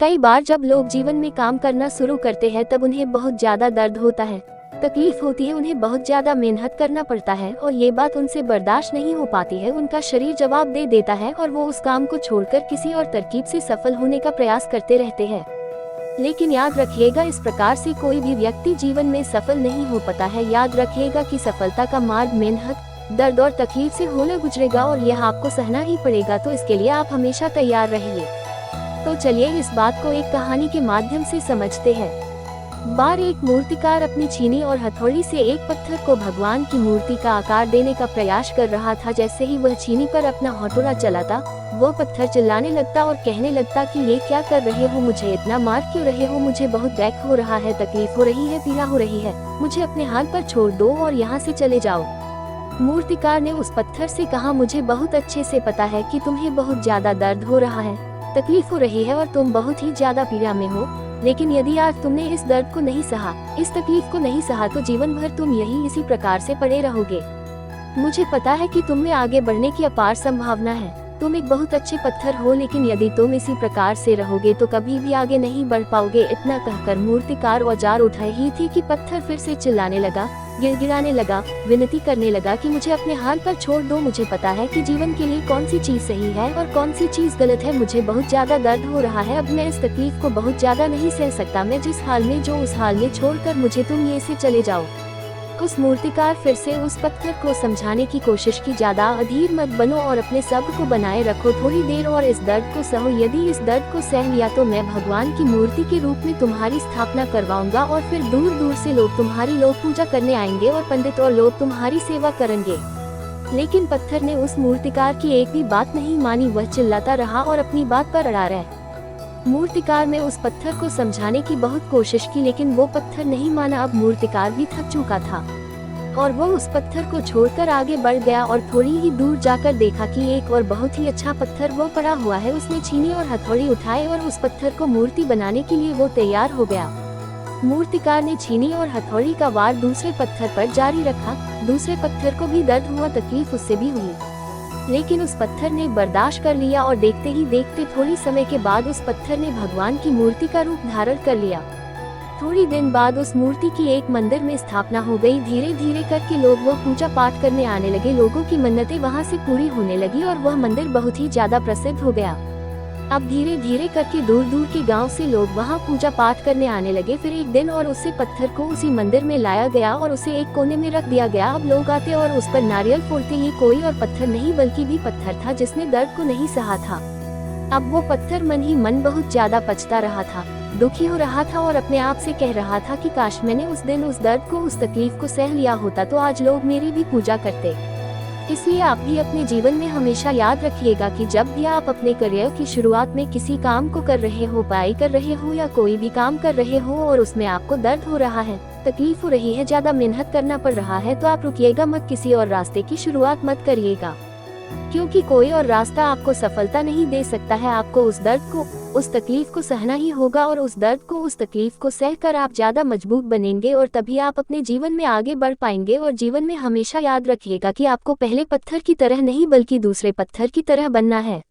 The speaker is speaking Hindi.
कई बार जब लोग जीवन में काम करना शुरू करते हैं तब उन्हें बहुत ज्यादा दर्द होता है, तकलीफ होती है, उन्हें बहुत ज्यादा मेहनत करना पड़ता है और ये बात उनसे बर्दाश्त नहीं हो पाती है। उनका शरीर जवाब दे देता है और वो उस काम को छोड़कर किसी और तरकीब से सफल होने का प्रयास करते रहते हैं। लेकिन याद रखिएगा, इस प्रकार से कोई भी व्यक्ति जीवन में सफल नहीं हो पाता है। याद रखिएगा कि सफलता का मार्ग मेहनत, दर्द और तकलीफ से होना गुजरेगा और यह आपको सहना ही पड़ेगा, तो इसके लिए आप हमेशा तैयार रहिए। तो चलिए इस बात को एक कहानी के माध्यम से समझते हैं। बार एक मूर्तिकार अपनी छीनी और हथौड़ी से एक पत्थर को भगवान की मूर्ति का आकार देने का प्रयास कर रहा था। जैसे ही वह छीनी पर अपना हथौड़ा चलाता, वो पत्थर चिल्लाने लगता और कहने लगता कि ये क्या कर रहे हो, मुझे इतना मार क्यों रहे हो, मुझे बहुत दर्द हो रहा है, तकलीफ हो रही है, पीड़ा हो रही है, मुझे अपने हाथ पर छोड़ दो और यहाँ से चले जाओ। मूर्तिकार ने उस पत्थर से कहा, मुझे बहुत अच्छे से पता है कि तुम्हें बहुत ज्यादा दर्द हो रहा है, तकलीफ हो रही है और तुम बहुत ही ज्यादा पीड़ा में हो, लेकिन यदि आज तुमने इस दर्द को नहीं सहा, इस तकलीफ को नहीं सहा, तो जीवन भर तुम यही इसी प्रकार से पड़े रहोगे। मुझे पता है कि तुम में आगे बढ़ने की अपार संभावना है, तुम एक बहुत अच्छे पत्थर हो, लेकिन यदि तुम इसी प्रकार से रहोगे तो कभी भी आगे नहीं बढ़ पाओगे। इतना कहकर मूर्तिकार औजार उठाए ही थी कि पत्थर फिर से चिल्लाने लगा, गिड़गिड़ाने लगा, विनती करने लगा कि मुझे अपने हाथ पर छोड़ दो, मुझे पता है कि जीवन के लिए कौन सी चीज सही है और कौन सी चीज गलत है, मुझे बहुत ज्यादा दर्द हो रहा है, अब मैं इस तकलीफ को बहुत ज्यादा नहीं सह सकता, मैं जिस हाल में जो उस हाल में छोड़कर मुझे तुम ये से चले जाओ। उस मूर्तिकार फिर से उस पत्थर को समझाने की कोशिश की, ज्यादा अधीर मत बनो और अपने सब्र को बनाए रखो, थोड़ी देर और इस दर्द को सहो, यदि इस दर्द को सह लिया तो मैं भगवान की मूर्ति के रूप में तुम्हारी स्थापना करवाऊंगा और फिर दूर दूर से लोग तुम्हारी पूजा करने आएंगे और पंडित और लोग तुम्हारी सेवा करेंगे। लेकिन पत्थर ने उस मूर्तिकार की एक भी बात नहीं मानी, वह चिल्लाता रहा और अपनी बात पर अड़ा रहा। मूर्तिकार ने उस पत्थर को समझाने की बहुत कोशिश की, लेकिन वो पत्थर नहीं माना। अब मूर्तिकार भी थक चुका था और वो उस पत्थर को छोड़कर आगे बढ़ गया और थोड़ी ही दूर जाकर देखा कि एक और बहुत ही अच्छा पत्थर वो पड़ा हुआ है। उसने छीनी और हथौड़ी उठाए और उस पत्थर को मूर्ति बनाने के लिए वो तैयार हो गया। मूर्तिकार ने छीनी और हथौड़ी का वार दूसरे पत्थर पर जारी रखा। दूसरे पत्थर को भी दर्द हुआ, तकलीफ उससे भी हुई, लेकिन उस पत्थर ने बर्दाश्त कर लिया और देखते ही देखते थोड़ी समय के बाद उस पत्थर ने भगवान की मूर्ति का रूप धारण कर लिया। थोड़ी दिन बाद उस मूर्ति की एक मंदिर में स्थापना हो गई। धीरे धीरे करके लोग वह पूजा पाठ करने आने लगे, लोगों की मन्नतें वहां से पूरी होने लगी और वह मंदिर बहुत ही ज्यादा प्रसिद्ध हो गया। अब धीरे धीरे करके दूर दूर के गांव से लोग वहां पूजा पाठ करने आने लगे। फिर एक दिन और उसी पत्थर को उसी मंदिर में लाया गया और उसे एक कोने में रख दिया गया। अब लोग आते और उस पर नारियल फोड़ते, ये कोई और पत्थर नहीं बल्कि भी पत्थर था जिसने दर्द को नहीं सहा था। अब वो पत्थर मन ही मन बहुत ज्यादा पछता रहा था, दुखी हो रहा था और अपने आप से कह रहा था कि काश मैंने उस दिन उस दर्द को, उस तकलीफ को सह लिया होता तो आज लोग मेरी भी पूजा करते। इसलिए आप भी अपने जीवन में हमेशा याद रखिएगा कि जब भी आप अपने करियर की शुरुआत में किसी काम को कर रहे हो, पढ़ाई कर रहे हो या कोई भी काम कर रहे हो और उसमें आपको दर्द हो रहा है, तकलीफ हो रही है, ज्यादा मेहनत करना पड़ रहा है, तो आप रुकिएगा मत, किसी और रास्ते की शुरुआत मत करिएगा, क्योंकि कोई और रास्ता आपको सफलता नहीं दे सकता है। आपको उस दर्द को, उस तकलीफ को सहना ही होगा और उस दर्द को, उस तकलीफ को सहकर आप ज्यादा मजबूत बनेंगे और तभी आप अपने जीवन में आगे बढ़ पाएंगे। और जीवन में हमेशा याद रखिएगा कि आपको पहले पत्थर की तरह नहीं बल्कि दूसरे पत्थर की तरह बनना है।